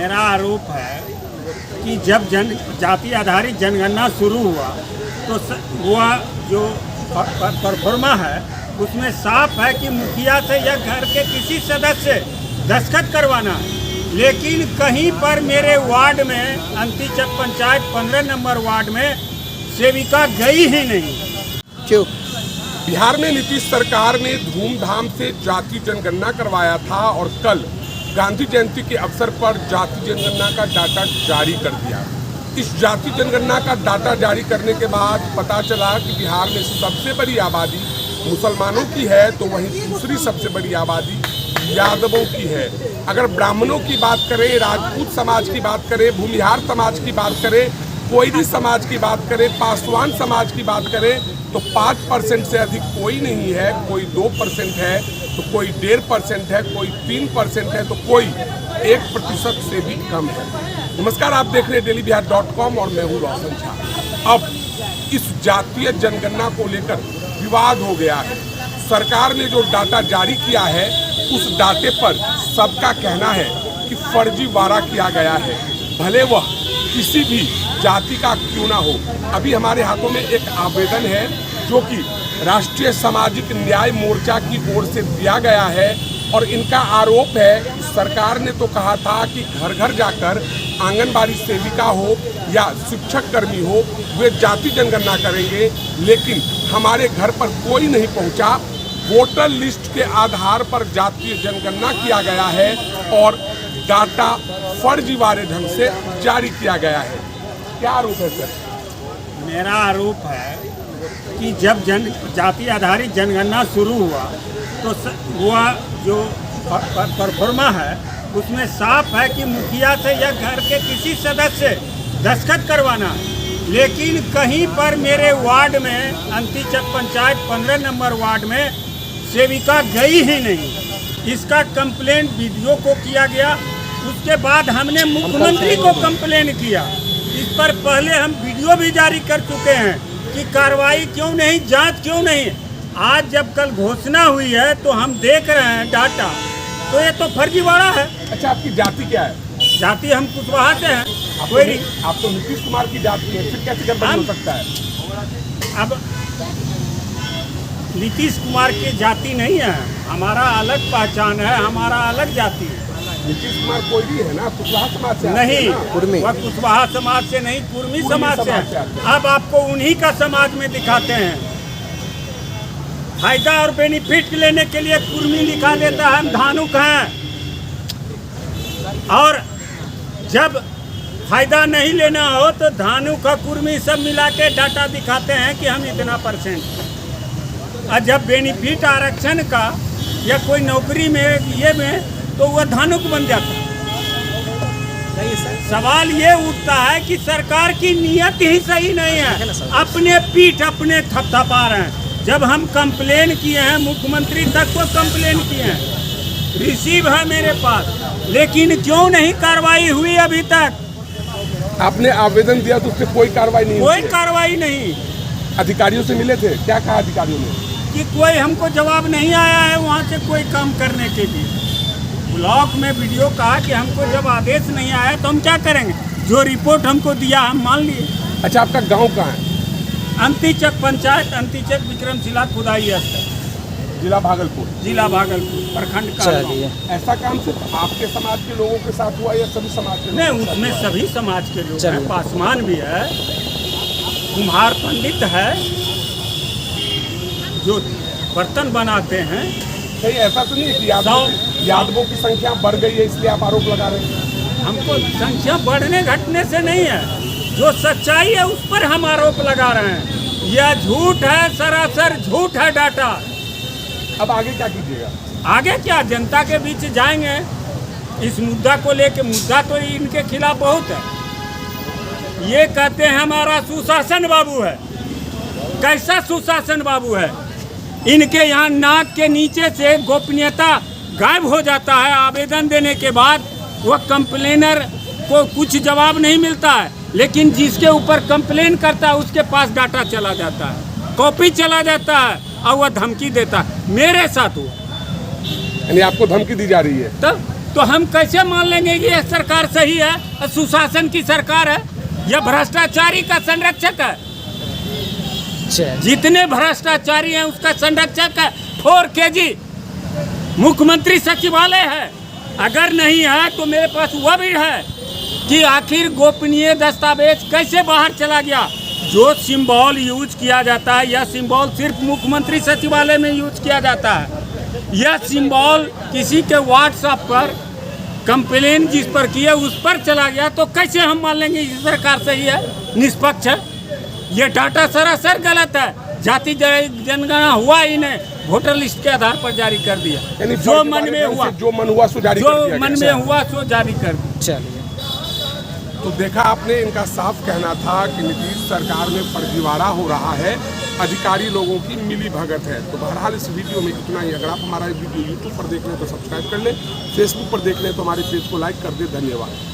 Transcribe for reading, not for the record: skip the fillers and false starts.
मेरा आरोप है कि जब जाति आधारित जनगणना शुरू हुआ तो वह जो परफॉर्मा है उसमें साफ है कि मुखिया से या घर के किसी सदस्य दस्तखत करवाना है, लेकिन कहीं पर मेरे वार्ड में अंतिचक पंचायत 15 नंबर वार्ड में सेविका गई ही नहीं। क्यों? बिहार में नीतीश सरकार ने धूमधाम से जाति जनगणना करवाया था और कल गांधी जयंती के अवसर पर जाति जनगणना का डाटा जारी कर दिया। इस जाति जनगणना का डाटा जारी करने के बाद पता चला कि बिहार में सबसे बड़ी आबादी मुसलमानों की है, तो वहीं दूसरी सबसे बड़ी आबादी यादवों की है। अगर ब्राह्मणों की बात करें, राजपूत समाज की बात करें, भूमिहार समाज की बात करें, कोयरी समाज की बात करें, पासवान समाज की बात करें, तो 5% से अधिक कोई नहीं है। कोई 2% है, तो कोई 1.5% है, कोई 3% है, तो कोई 1% से भी कम है। नमस्कार, आप देख रहे हैं DailyBihar.com और मैं हूँ रोशन झा। अब इस जातीय जनगणना को लेकर विवाद हो गया है। सरकार ने जो डाटा जारी किया है उस डाटे पर सबका कहना है कि फर्जीवाड़ा किया गया है, भले वह किसी भी जाति का क्यों ना हो। अभी हमारे हाथों में एक आवेदन है जो कि राष्ट्रीय सामाजिक न्याय मोर्चा की ओर से दिया गया है और इनका आरोप है सरकार ने तो कहा था कि घर घर जाकर आंगनबाड़ी सेविका हो या शिक्षक कर्मी हो वे जाति जनगणना करेंगे, लेकिन हमारे घर पर कोई नहीं पहुंचा। वोटर लिस्ट के आधार पर जातीय जनगणना किया गया है और डाटा फर्जीवाड़े ढंग से जारी किया गया है। क्या आरोप है सर? मेरा आरोप है कि जब जाति आधारित जनगणना शुरू हुआ तो वह जो परफॉर्मा है उसमें साफ है कि मुखिया से या घर के किसी सदस्य दस्तखत करवाना है, लेकिन कहीं पर मेरे वार्ड में अंतिचक पंचायत 15 नंबर वार्ड में सेविका गई ही नहीं। इसका कंप्लेंट वीडियो को किया गया, उसके बाद हमने मुख्यमंत्री को कंप्लेन किया। इस पर पहले हम वीडियो भी जारी कर चुके हैं कि कार्रवाई क्यों नहीं, जांच क्यों नहीं। आज जब कल घोषणा हुई है तो हम देख रहे हैं डाटा, तो ये तो फर्जीवाड़ा है। अच्छा, आपकी जाति क्या है? जाति हम कुशवाहा से हैं। आप तो नीतीश कुमार की जाति है, फिर कैसे गड़बड़ हो सकता है? अब नीतीश कुमार की जाति नहीं है, हमारा अलग पहचान है, हमारा अलग जाति है। नीतीश कुमार कोयरी है ना, कुशवाहा समाज से नहीं, वह कुशवाहा समाज से नहीं, कुर्मी समाज से है। अब आपको उन्हीं का समाज में दिखाते हैं। फायदा और बेनिफिट लेने के लिए कुर्मी लिखा देता है हम धानुक हैं, और जब फायदा नहीं लेना हो तो धानुक का कुर्मी सब मिला के डाटा दिखाते हैं कि हम इतना %। और जब बेनिफिट आरक्षण का या कोई नौकरी में ये में तो वह धानुक बन जाता है। सवाल ये उठता है कि सरकार की नीयत ही सही नहीं है, अपने पीठ अपने थपथपा रहे हैं। जब हम कंप्लेन किए हैं, मुख्यमंत्री तक को कंप्लेन किए हैं, रिसीव है मेरे पास, लेकिन क्यों नहीं कार्रवाई हुई अभी तक? आपने आवेदन दिया तो उससे कोई कार्रवाई नहीं? कोई कार्रवाई नहीं। अधिकारियों से मिले थे, क्या कहा अधिकारियों ने? कि कोई हमको जवाब नहीं आया है वहाँ से कोई काम करने के लिए। ब्लॉक में वीडियो कहा कि हमको जब आदेश नहीं आया तो हम क्या करेंगे, जो रिपोर्ट हमको दिया हम मान लिए। अच्छा, आपका गांव कहाँ है? अंतिचक पंचायत, अंतिचक विक्रमशिला खुदाई स्थल, जिला भागलपुर। जिला भागलपुर, प्रखंड का। ऐसा काम सिर्फ आपके समाज के लोगों के साथ हुआ या सभी समाज के? नहीं, उसमें सभी समाज के लोग हैं, पासवान भी है, कुम्हार पंडित है, जो बर्तन बनाते हैं। नहीं, ऐसा तो नहीं है कि यादवों की संख्या बढ़ गई है इसलिए आप आरोप लगा रहे हैं? हमको संख्या बढ़ने घटने से नहीं है, जो सच्चाई है उस पर हम आरोप लगा रहे हैं। यह झूठ है, सरासर झूठ है डाटा। अब आगे क्या कीजिएगा? आगे क्या, जनता के बीच जाएंगे इस मुद्दा को लेके। मुद्दा तो इनके खिलाफ बहुत है। ये कहते हैं हमारा सुशासन बाबू है। कैसा सुशासन बाबू है? इनके यहाँ नाक के नीचे से गोपनीयता गायब हो जाता है। आवेदन देने के बाद वह कंप्लेनर को कुछ जवाब नहीं मिलता है, लेकिन जिसके ऊपर कंप्लेन करता है उसके पास डाटा चला जाता है, कॉपी चला जाता है और वह धमकी देता है। मेरे साथ हुआ। यानी आपको धमकी दी जा रही है? तब तो हम कैसे मान लेंगे कि यह सरकार सही है, सुशासन की सरकार है? यह भ्रष्टाचारी का संरक्षक है। जितने भ्रष्टाचारी हैं उसका संरक्षक है 4 kg मुख्यमंत्री सचिवालय है। अगर नहीं है तो मेरे पास वह भी है कि आखिर गोपनीय दस्तावेज कैसे बाहर चला गया। जो सिंबल यूज किया जाता है, यह सिंबल सिर्फ मुख्यमंत्री सचिवालय में यूज किया जाता है। यह सिंबल किसी के व्हाट्सएप पर कंप्लेन जिस पर किया उस पर चला गया, तो कैसे हम मान लेंगे इस सरकार सही है, निष्पक्ष है? ये डाटा सरासर गलत है। जाति जनगणना हुआ ही नहीं, वोटर लिस्ट के आधार पर जारी कर दिया। जो मन में हुआ सो जारी कर दिया। चलिए, तो देखा आपने, इनका साफ कहना था कि नीतीश सरकार में फर्जीवाड़ा हो रहा है, अधिकारी लोगों की मिली भगत है। तो बहरहाल इस वीडियो में इतना ही। अगर आप हमारा वीडियो यूट्यूब पर देख रहे हैं तो सब्सक्राइब कर लें, फेसबुक पर देख रहे हैं तो हमारे पेज को लाइक कर दें। धन्यवाद।